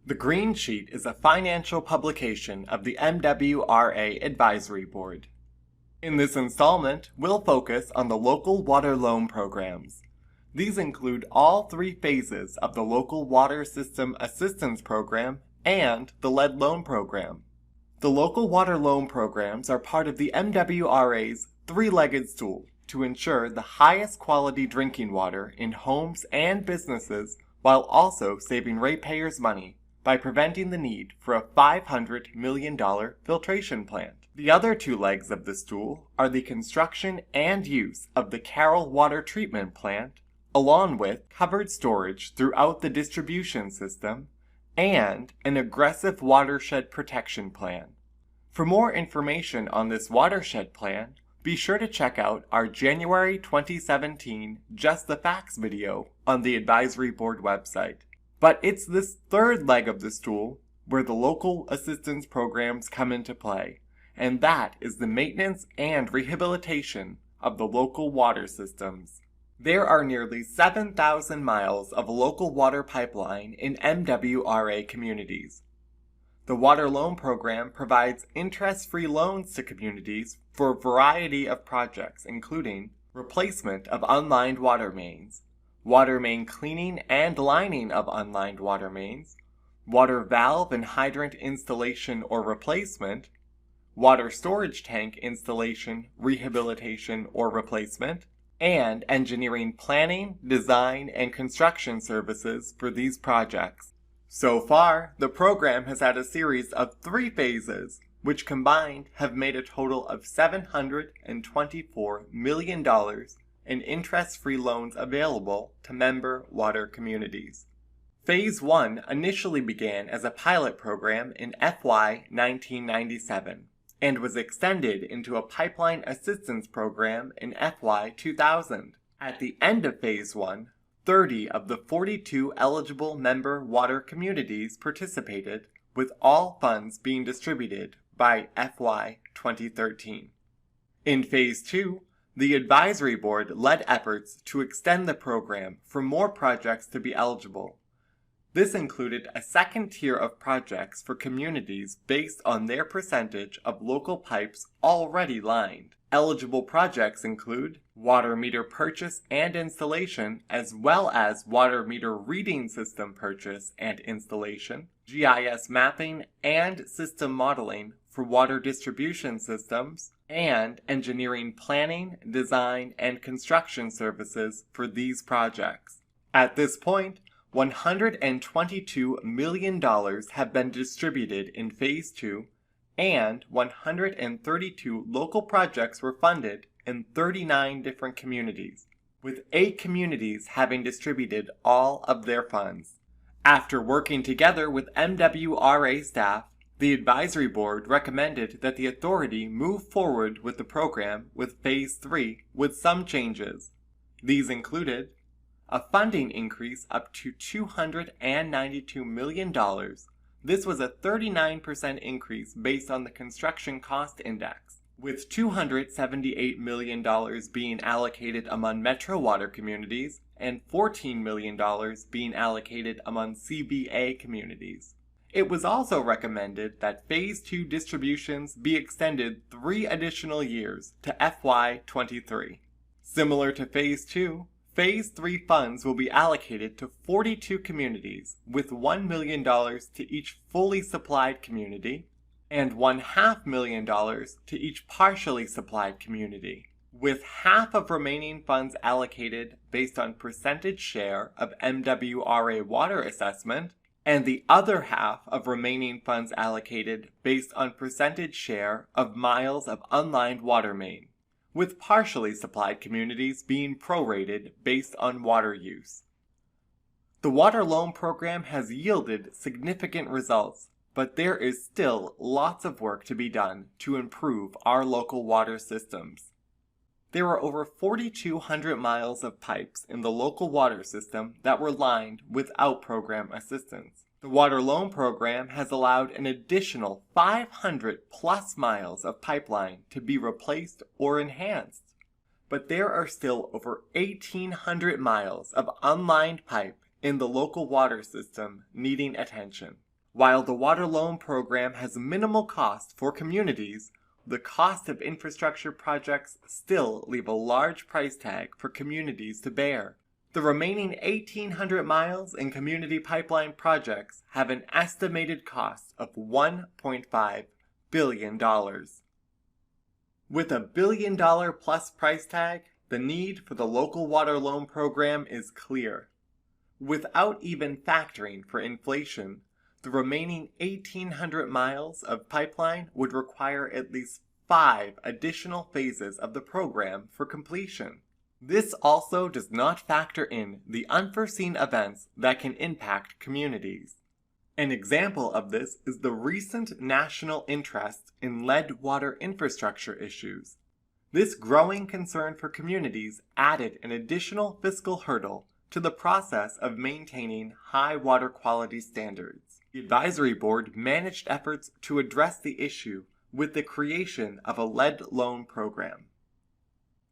The Green Sheet is a financial publication of the MWRA Advisory Board. In this installment, we'll focus on the local water loan programs. These include all three phases of the Local Water System Assistance Program and the Lead Loan Program. The local water loan programs are part of the MWRA's three-legged stool to ensure the highest quality drinking water in homes and businesses while also saving ratepayers money by preventing the need for a $500 million filtration plant. The other two legs of the stool are the construction and use of the Carroll Water Treatment Plant, along with covered storage throughout the distribution system, and an aggressive watershed protection plan. For more information on this watershed plan, be sure to check out our January 2017 Just the Facts video on the Advisory Board website. But it's this third leg of the stool where the local assistance programs come into play, and that is the maintenance and rehabilitation of the local water systems. There are nearly 7,000 miles of local water pipeline in MWRA communities. The Water Loan Program provides interest-free loans to communities for a variety of projects, including replacement of unlined water mains, water main cleaning and lining of unlined water mains, water valve and hydrant installation or replacement, water storage tank installation, rehabilitation, or replacement, and engineering planning, design, and construction services for these projects. So far, the program has had a series of 3 phases, which combined have made a total of $724 million in interest-free loans available to member water communities. Phase 1 initially began as a pilot program in FY 1997 and was extended into a pipeline assistance program in FY 2000. At the end of Phase 1, 30 of the 42 eligible member water communities participated, with all funds being distributed by FY 2013. In Phase 2, the Advisory Board led efforts to extend the program for more projects to be eligible. This included a second tier of projects for communities based on their percentage of local pipes already lined. Eligible projects include water meter purchase and installation, as well as water meter reading system purchase and installation, GIS mapping and system modeling for water distribution systems, and engineering planning, design, and construction services for these projects. At this point, $122 million have been distributed in Phase 2, and 132 local projects were funded in 39 different communities, with 8 communities having distributed all of their funds. After working together with MWRA staff, the Advisory Board recommended that the authority move forward with the program with Phase 3 with some changes. These included a funding increase up to $292 million. This was a 39% increase based on the Construction Cost Index, with $278 million being allocated among metro water communities and $14 million being allocated among CBA communities. It was also recommended that Phase 2 distributions be extended 3 additional years to FY 23. Similar to Phase 2, Phase 3 funds will be allocated to 42 communities, with $1 million to each fully supplied community and $1.5 million to each partially supplied community, with half of remaining funds allocated based on percentage share of MWRA water assessment, and the other half of remaining funds allocated based on percentage share of miles of unlined water main, with partially supplied communities being prorated based on water use. The Water Loan Program has yielded significant results, but there is still lots of work to be done to improve our local water systems. There were over 4,200 miles of pipes in the local water system that were lined without program assistance. The Water Loan Program has allowed an additional 500 plus miles of pipeline to be replaced or enhanced. But there are still over 1,800 miles of unlined pipe in the local water system needing attention. While the water loan program has minimal cost for communities, the cost of infrastructure projects still leave a large price tag for communities to bear. The remaining 1,800 miles in community pipeline projects have an estimated cost of $1.5 billion. With $1 billion plus price tag, the need for the local water loan program is clear. Without even factoring for inflation, the remaining 1,800 miles of pipeline would require at least 5 additional phases of the program for completion. This also does not factor in the unforeseen events that can impact communities. An example of this is the recent national interest in lead water infrastructure issues. This growing concern for communities added an additional fiscal hurdle to the process of maintaining high water quality standards. The advisory board managed efforts to address the issue with the creation of a lead loan program.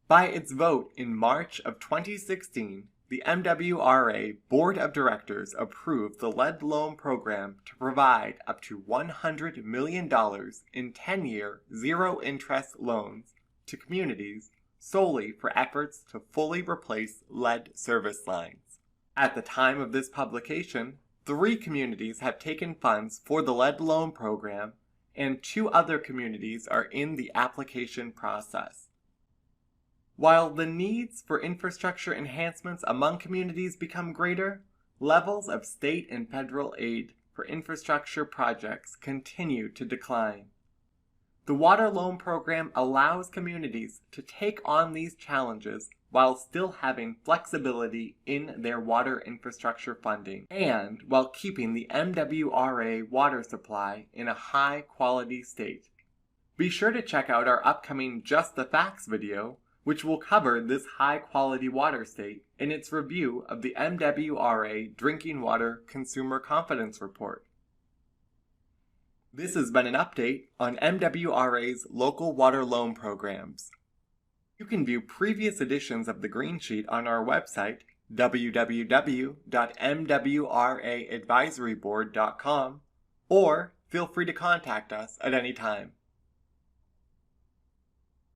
By its vote in March of 2016, the MWRA Board of Directors approved the lead loan program to provide up to $100 million in 10-year zero-interest loans to communities solely for efforts to fully replace lead service lines. At the time of this publication, 3 communities have taken funds for the lead loan program, and 2 other communities are in the application process. While the needs for infrastructure enhancements among communities become greater, levels of state and federal aid for infrastructure projects continue to decline. The water loan program allows communities to take on these challenges while still having flexibility in their water infrastructure funding and while keeping the MWRA water supply in a high-quality state. Be sure to check out our upcoming Just the Facts video, which will cover this high-quality water state in its review of the MWRA Drinking Water Consumer Confidence Report. This has been an update on MWRA's local water loan programs. You can view previous editions of the Green Sheet on our website, www.mwraadvisoryboard.com, or feel free to contact us at any time.